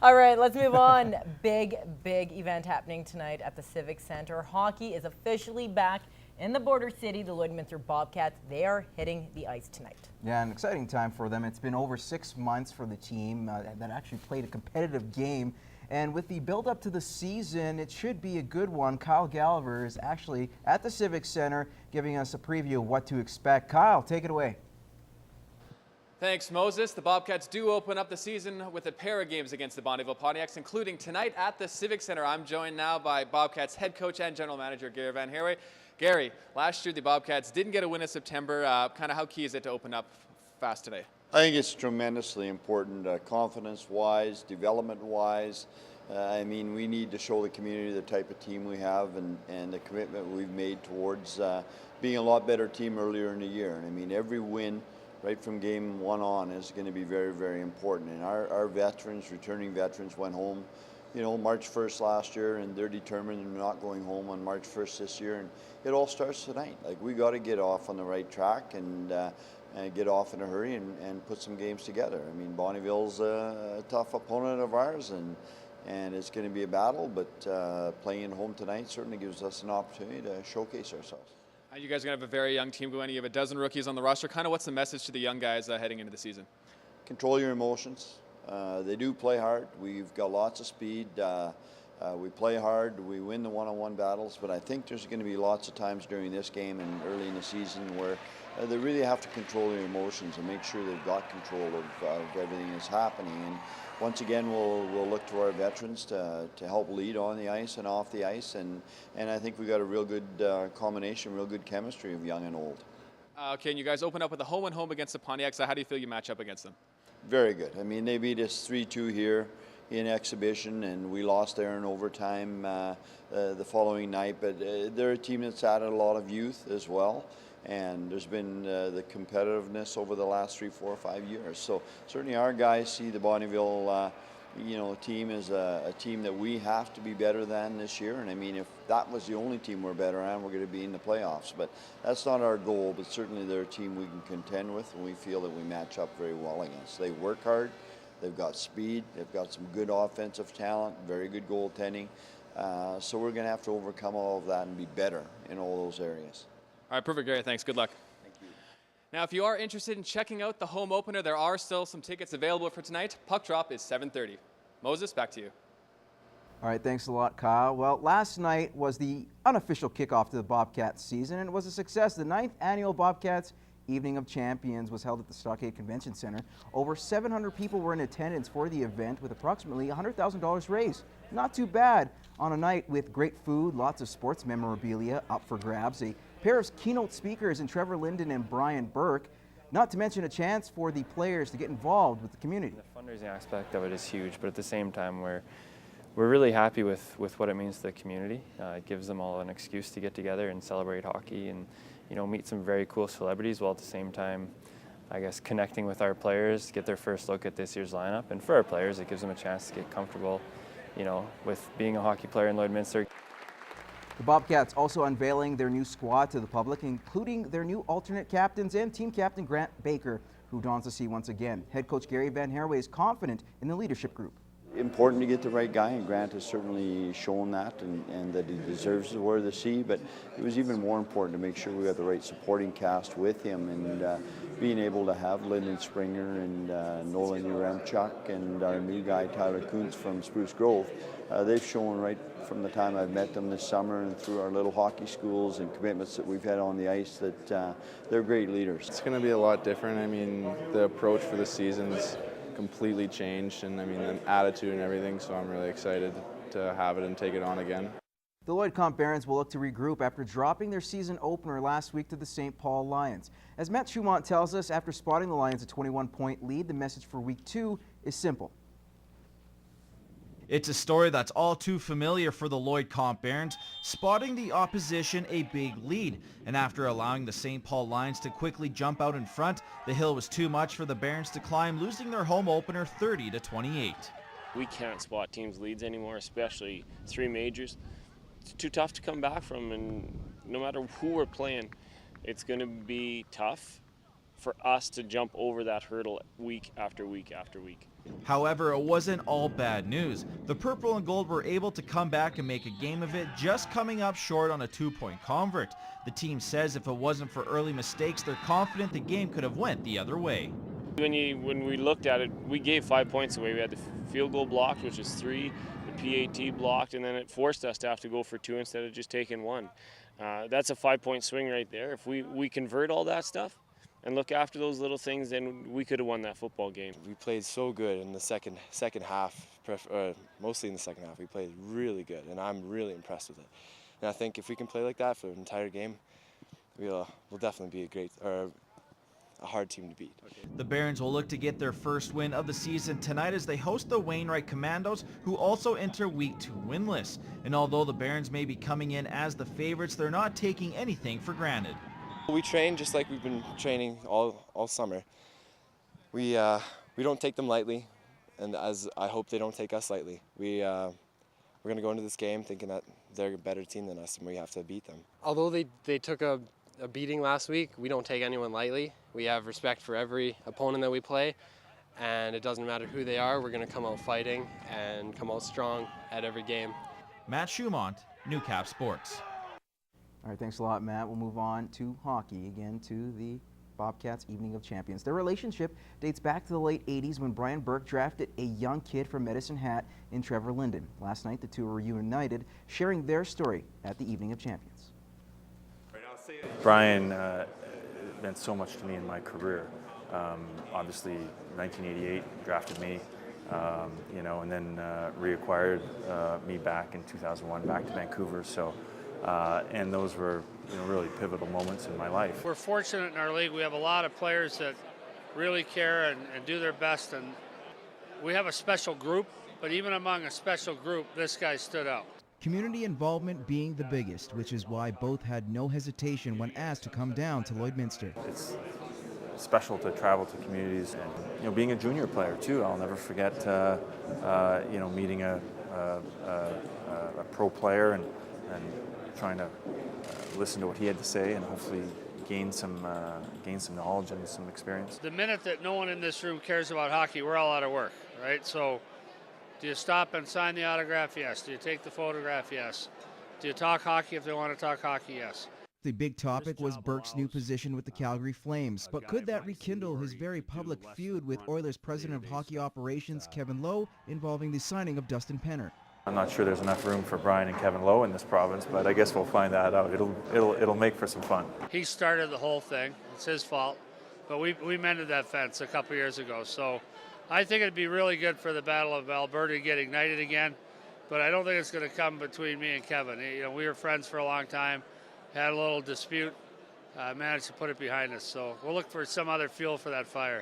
All right, let's move on. Big event happening tonight at the Civic Center. Hockey is officially back in the border city. The Lloydminster Bobcats, they are hitting the ice tonight. Yeah, an exciting time for them. It's been over 6 months for the team that actually played a competitive game. And with the build-up to the season, it should be a good one. Kyle Gallagher is actually at the Civic Center giving us a preview of what to expect. Kyle, take it away. Thanks, Moses. The Bobcats do open up the season with a pair of games against the Bonneville Pontiacs, including tonight at the Civic Center. I'm joined now by Bobcats head coach and general manager Gary Van Herway. Gary, last year the Bobcats didn't get a win in September. Kind of how key is it to open up fast today? I think it's tremendously important, confidence-wise, development-wise. I mean, we need to show the community the type of team we have and the commitment we've made towards being a lot better team earlier in the year. And I mean, every win right from game one on is going to be very, very important. And our veterans, returning veterans, went home, you know, March 1st last year, and they're determined they're not going home on March 1st this year. And it all starts tonight. Like, we got to get off on the right track and get off in a hurry and put some games together. I mean, Bonneville's a tough opponent of ours, and it's going to be a battle, but playing at home tonight certainly gives us an opportunity to showcase ourselves. You guys are going to have a very young team going. You have a dozen rookies on the roster. Kind of what's the message to the young guys heading into the season? Control your emotions. They do play hard. We've got lots of speed. We play hard. We win the one-on-one battles, but I think there's going to be lots of times during this game and early in the season where they really have to control their emotions and make sure they've got control of everything that's happening. And once again, we'll look to our veterans to help lead on the ice and off the ice, and I think we got a real good combination, real good chemistry of young and old. Okay, and you guys open up with a home against the Pontiacs. How do you feel you match up against them? Very good. I mean, they beat us 3-2 here in exhibition, and we lost there in overtime the following night, but they're a team that's added a lot of youth as well. And there's been the competitiveness over the last 3, 4, 5 years. So certainly our guys see the Bonneville, team as a team that we have to be better than this year. And I mean, if that was the only team we're better than, we're going to be in the playoffs. But that's not our goal. But certainly they're a team we can contend with, and we feel that we match up very well against. They work hard. They've got speed. They've got some good offensive talent. Very good goaltending. So we're going to have to overcome all of that and be better in all those areas. All right, perfect, Gary. Thanks. Good luck. Thank you. Now, if you are interested in checking out the home opener, there are still some tickets available for tonight. Puck drop is 7:30. Moses, back to you. All right, thanks a lot, Kyle. Well, last night was the unofficial kickoff to the Bobcats season, and it was a success. The 9th annual Bobcats Evening of Champions was held at the Stockade Convention Center. Over 700 people were in attendance for the event, with approximately $100,000 raised. Not too bad on a night with great food, lots of sports memorabilia up for grabs, a pair of keynote speakers in Trevor, Linden, and Burke, not to mention a chance for the players to get involved with the community. The fundraising aspect of it is huge, but at the same time, we're really happy with what it means to the community. It gives them all an excuse to get together and celebrate hockey and, you know, meet some very cool celebrities, while at the same time, I guess, connecting with our players, get their first look at this year's lineup. And for our players, it gives them a chance to get comfortable, you know, with being a hockey player in Lloydminster. The Bobcats also unveiling their new squad to the public, including their new alternate captains and team captain Grant Baker, who dons the C once again. Head coach Gary Van Herway is confident in the leadership group. Important to get the right guy, and Grant has certainly shown that and that he deserves to wear the C, but it was even more important to make sure we got the right supporting cast with him, and being able to have Linden Springer and Nolan Uremchuk and our new guy Tyler Kuntz from Spruce Grove. They've shown right from the time I've met them this summer and through our little hockey schools and commitments that we've had on the ice that they're great leaders. It's going to be a lot different. I mean, the approach for the season's completely changed, and I mean, the attitude and everything, so I'm really excited to have it and take it on again. The Lloyd Comp Barons will look to regroup after dropping their season opener last week to the St. Paul Lions. As Matt Schumont tells us, after spotting the Lions a 21-point lead, the message for week 2 is simple. It's a story that's all too familiar for the Lloyd Comp Barons, spotting the opposition a big lead. And after allowing the St. Paul Lions to quickly jump out in front, the hill was too much for the Barons to climb, losing their home opener 30-28. We can't spot teams' leads anymore, especially 3 majors. It's too tough to come back from, and no matter who we're playing, it's going to be tough for us to jump over that hurdle week after week after week. However, it wasn't all bad news. The purple and gold were able to come back and make a game of it, just coming up short on a 2-point convert. The team says if it wasn't for early mistakes, they're confident the game could have went the other way. When we looked at it, we gave 5 points away. We had the field goal blocked, which is 3, the PAT blocked, and then it forced us to have to go for 2 instead of just taking 1. That's a 5-point swing right there. If we convert all that stuff and look after those little things, then we could have won that football game. We played so good in the second half, mostly in the second half. We played really good, and I'm really impressed with it. And I think if we can play like that for an entire game, we'll definitely be a hard team to beat. The Barons will look to get their first win of the season tonight as they host the Wainwright Commandos, who also enter week 2 winless. And although the Barons may be coming in as the favorites, they're not taking anything for granted. We train just like we've been training all summer. We don't take them lightly, and as I hope they don't take us lightly. We're going to go into this game thinking that they're a better team than us and we have to beat them. Although they took a beating last week, we don't take anyone lightly. We have respect for every opponent that we play, and it doesn't matter who they are. We're going to come out fighting and come out strong at every game. Matt Schumont, Newcap Sports. All right, thanks a lot, Matt. We'll move on to hockey, again to the Bobcats Evening of Champions. Their relationship dates back to the late 80s when Brian Burke drafted a young kid from Medicine Hat in Trevor Linden. Last night, the two were reunited, sharing their story at the Evening of Champions. Brian meant so much to me in my career. Obviously, 1988 drafted me, and then reacquired me back in 2001, back to Vancouver. So, and those were, really pivotal moments in my life. We're fortunate in our league. We have a lot of players that really care and do their best, and we have a special group. But even among a special group, this guy stood out. Community involvement being the biggest, which is why both had no hesitation when asked to come down to Lloydminster. It's special to travel to communities, and being a junior player too. I'll never forget meeting a pro player and trying to listen to what he had to say and hopefully gain some knowledge and some experience. The minute that no one in this room cares about hockey, we're all out of work, right? So do you stop and sign the autograph? Yes. Do you take the photograph? Yes. Do you talk hockey if they want to talk hockey? Yes. The big topic was Burke's new position with the Calgary Flames, but could that rekindle his very public feud with Oilers President of Hockey Operations Kevin Lowe involving the signing of Dustin Penner? I'm not sure there's enough room for Brian and Kevin Lowe in this province, but I guess we'll find that out. It'll make for some fun. He started the whole thing. It's his fault. But we mended that fence a couple years ago. So I think it'd be really good for the Battle of Alberta to get ignited again. But I don't think it's going to come between me and Kevin. We were friends for a long time, had a little dispute, managed to put it behind us. So we'll look for some other fuel for that fire.